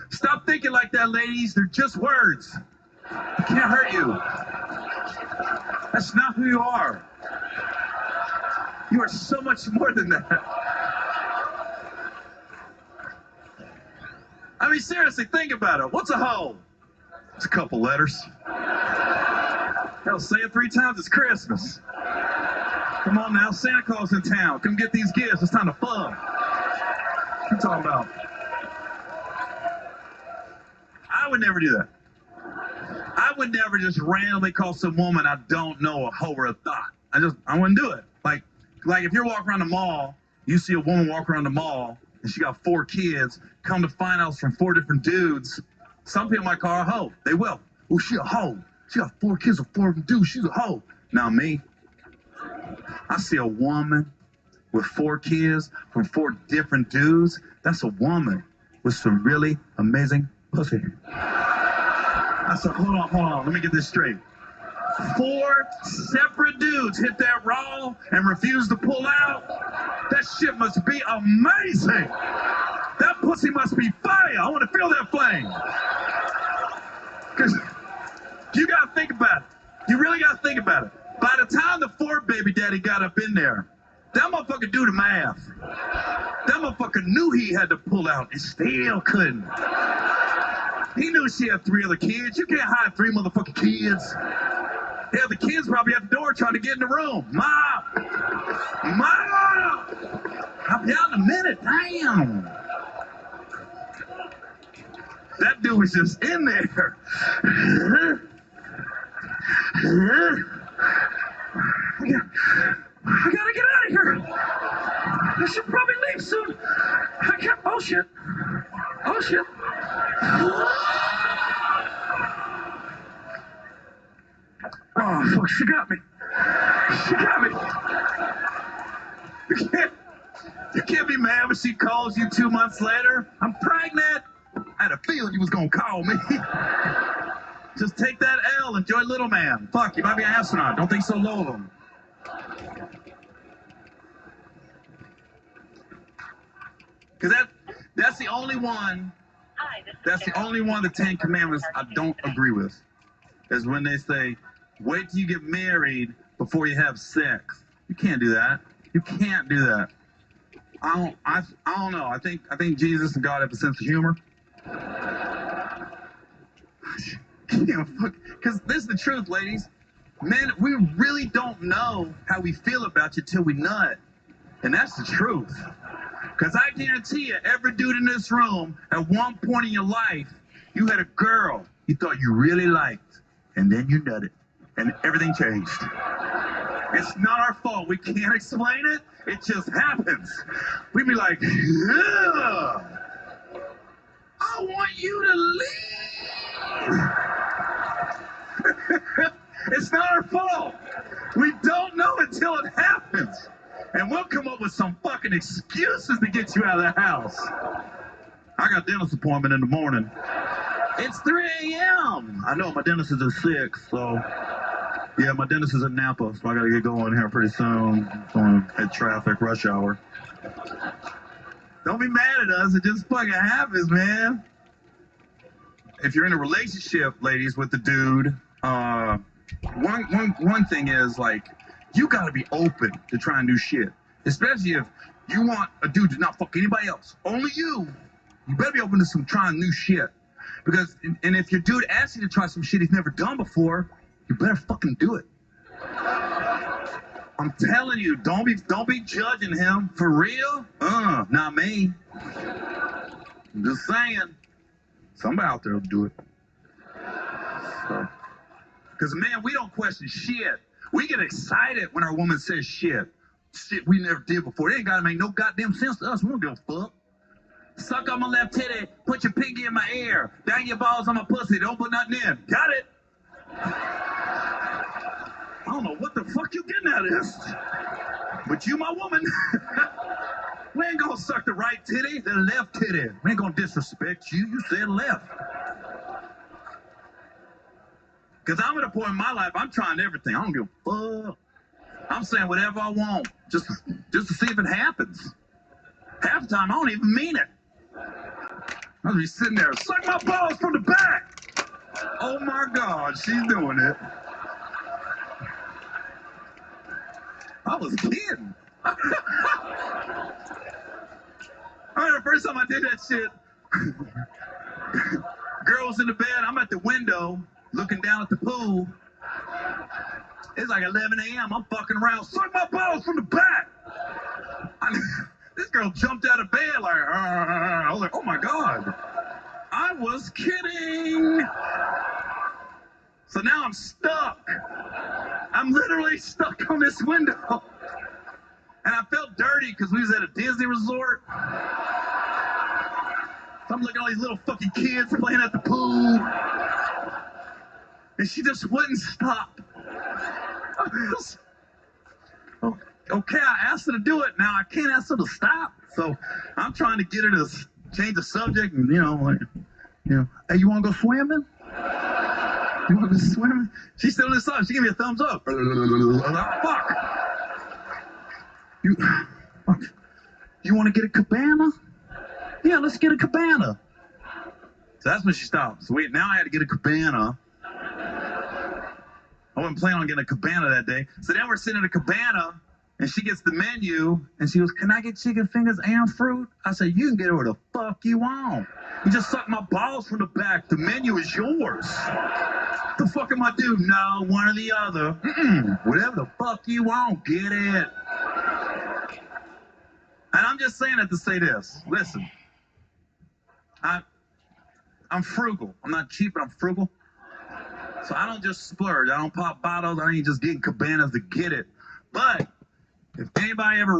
Stop thinking like that, ladies. They're just words. It can't hurt you. That's not who you are. You are so much more than that. I mean, seriously, think about it. What's a hoe? It's a couple letters. Hell, say it 3 times, it's Christmas. Come on now, Santa Claus in town. Come get these gifts. It's time to fuck. What you talking about? I would never do that. I would never just randomly call some woman I don't know a hoe or a thought. I wouldn't do it. Like if you're walking around the mall, you see a woman walk around the mall and she got 4 kids, come to find out it's from 4 different dudes. Some people might call her a hoe. They will. Oh, she a hoe. She got 4 kids with 4 different dudes. She's a hoe. Now me, I see a woman with 4 kids from 4 different dudes. That's a woman with some really amazing pussy. I said, hold on. Let me get this straight. 4 separate dudes hit that raw and refuse to pull out. That shit must be amazing. That pussy must be fire. I want to feel that flame. Because you got to think about it. You really got to think about it. By the time the 4th baby daddy got up in there, that motherfucker do the math. That motherfucker knew he had to pull out and still couldn't. He knew she had 3 other kids. You can't hide 3 motherfucking kids. Hell, the kids probably at the door trying to get in the room. Mom! Mom! I'll be out in a minute. Damn! That dude was just in there. I gotta get out of here. I should probably leave soon. I can't. Oh shit. Oh shit. Oh fuck, she got me. She got me. You can't be mad when she calls you 2 months later. I'm pregnant. I had a feeling you was gonna call me. Just take that L, enjoy little man. Fuck, you might be an astronaut. Don't think so low of him. Cause that's the only one. That's the only one of the 10 Commandments I don't agree with. Is when they say, wait till you get married before you have sex. You can't do that. You can't do that. I don't know. I think Jesus and God have a sense of humor. Because this is the truth, ladies. Men, we really don't know how we feel about you till we nut. And that's the truth. Because I guarantee you, every dude in this room, at one point in your life, you had a girl you thought you really liked, and then you nutted, and everything changed. It's not our fault. We can't explain it. It just happens. We'd be like, ugh, I want you to leave. It's not our fault. We don't know until it happens. And we'll come up with some fucking excuses to get you out of the house. I got a dentist appointment in the morning. It's 3 a.m. I know my dentist is at 6, so yeah, my dentist is in Napa, so I gotta get going here pretty soon. Going at traffic rush hour. Don't be mad at us. It just fucking happens, man. If you're in a relationship, ladies, with the dude, one thing is like, you gotta be open to trying new shit. Especially if you want a dude to not fuck anybody else. Only you. You better be open to some trying new shit. Because, and if your dude asks you to try some shit he's never done before, you better fucking do it. I'm telling you, don't be judging him. For real? Not me. I'm just saying. Somebody out there will do it. So. Because, man, we don't question shit. We get excited when our woman says shit. Shit we never did before. It ain't gotta make no goddamn sense to us. We don't give a fuck. Suck on my left titty, put your pinky in my ear, bang your balls on my pussy, don't put nothing in. Got it? I don't know what the fuck you getting at this. But you my woman. We ain't gonna suck the right titty, the left titty. We ain't gonna disrespect you. You said left. Because I'm at a point in my life, I'm trying everything. I don't give a fuck. I'm saying whatever I want, just to see if it happens. Half the time, I don't even mean it. I'll be sitting there, suck my balls from the back. Oh my God, she's doing it. I was kidding. All right, the first time I did that shit, girl was in the bed, I'm at the window, looking down at the pool. It's like 11 a.m. I'm fucking around. Suck my balls from the back. This girl jumped out of bed like, I was like, oh my God. I was kidding. So now I'm stuck. I'm literally stuck on this window. And I felt dirty because we was at a Disney resort. So I'm looking at all these little fucking kids playing at the pool. And she just wouldn't stop. Okay, I asked her to do it. Now I can't ask her to stop. So I'm trying to get her to change the subject. And, hey, you want to go swimming? You want to go swimming? She's still in the sun. She gave me a thumbs up. I'm like, fuck. You want to get a cabana? Yeah, let's get a cabana. So that's when she stopped. So now I had to get a cabana. I wasn't planning on getting a cabana that day. So then we're sitting at a cabana, and she gets the menu, and she goes, can I get chicken fingers and fruit? I said, you can get whatever the fuck you want. You just suck my balls from the back. The menu is yours. The fuck am I do? No, one or the other. Whatever the fuck you want, get it. And I'm just saying it to say this. Listen, I'm frugal. I'm not cheap, but I'm frugal. So I don't just splurge. I don't pop bottles. I ain't just getting cabanas to get it. But if anybody ever